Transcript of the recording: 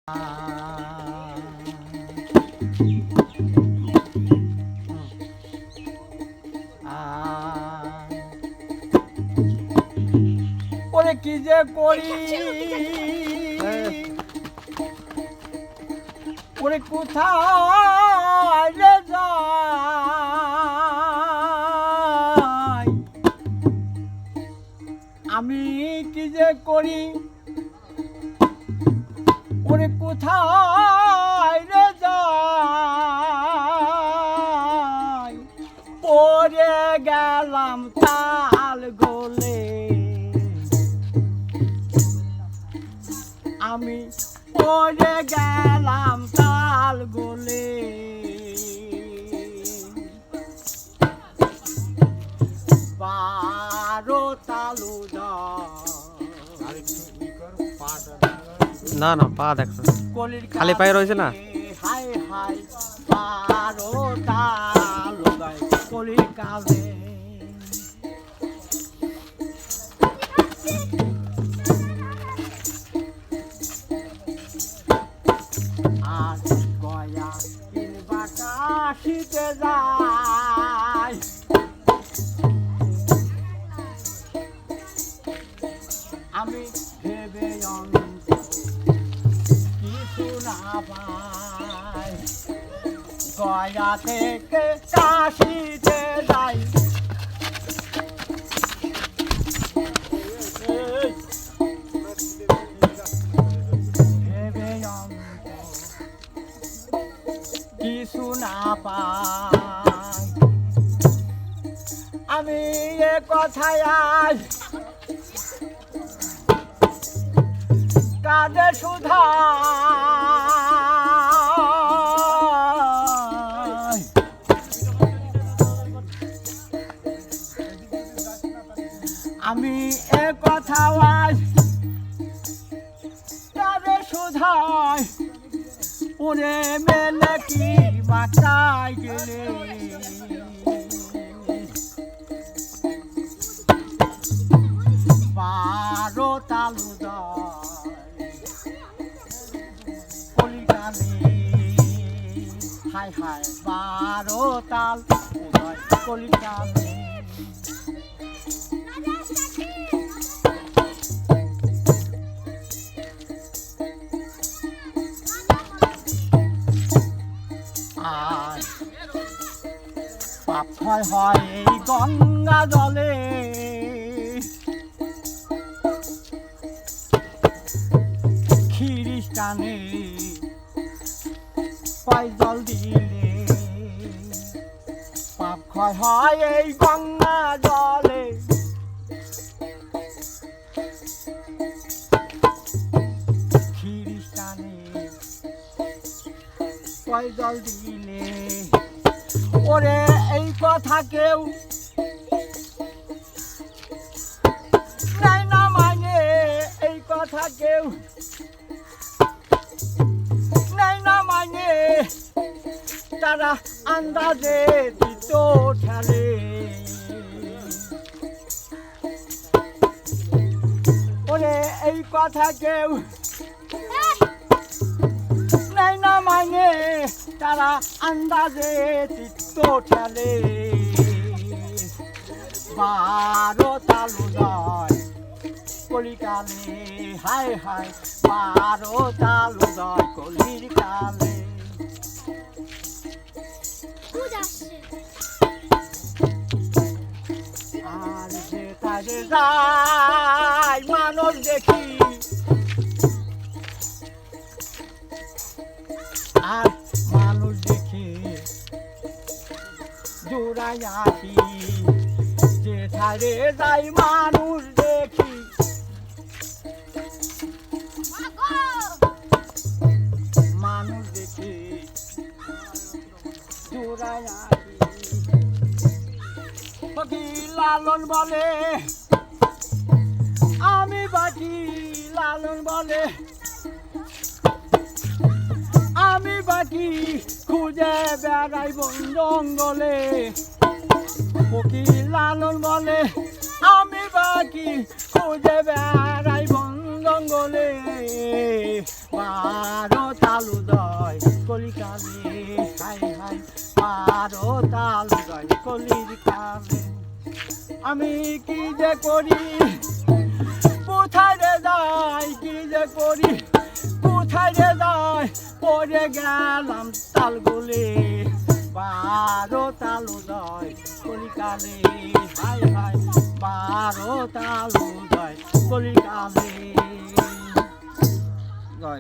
ওরে কি যে করি, ওরে কোথায় রে যাই, আমি কি যে করি, ওরে কোথায় রে যাই, পড়ে গেলাম তাল গোলে, আমি পড়ে গেলাম তাল গোলে, বারো তালু না না পা দেখো খালি পায়ে রয়েছে না। হাই হাই বারো তালু গায় কলির কালে, আর গয়া কিনবা কাশিতে যায়, আমি ভেবে কিছু না পাই, গয়া থেকে কাশিতে যাই, ভেবে কিছু না পাই, আমি এ কথায় আজ কাঁদে সুধা, আমি এ কথা আজ কাঁদে সুধাই, ওরে মেলে কি মাথায় গেলে, বারো তালু কলিকালে, হাই হাই বারো তাল কলিকালে, আর পাপ হয় এই গঙ্গা জলে, খ্রিস্টানে কয় জল দিলে, পাপ ক্ষয় হয় এই গঙ্গা জলে, খ্রিস্টানে কয় জল দিলে, ওরে এই কথা কেউ নাই না মানে, এই কথা কেউ নাই না মানে, তারা আন্দাজে দিত ঠেলে, ওরে এই কথা কেউ নাই না মানে, তারা আন্দাজে দিত ঠেলে, বারো তালু যায় কলিকালে, হায় হায় বারো তালু যায় কলির কালে, আর যে তাদের যায় মানুষ দেখি, আর মানুষ দেখি জোড়াই আসি, যে ধারে যাই মানুষ দেখি, মানুষ দেখি জোড়াই আসি, লালন বলে আমি বাকি, লালন বলে আমি বাকি, খুঁজে বেড়াই বন জঙ্গলে, ফকির লালন বলে আমি বাকি, খুঁজে বেড়াই বন জঙ্গলে, বারো তালুদয় কলিকালে হাই হাই বারো তালুদয় কলির কালে আমি কি যে করি কোথায় রে যাই কি যে করি কোথায় রে যাই পড়ে গেলাম তালগুলি বারো তালুদয় কলিকালে হাই হাই বারো তালুদয় কলিকালে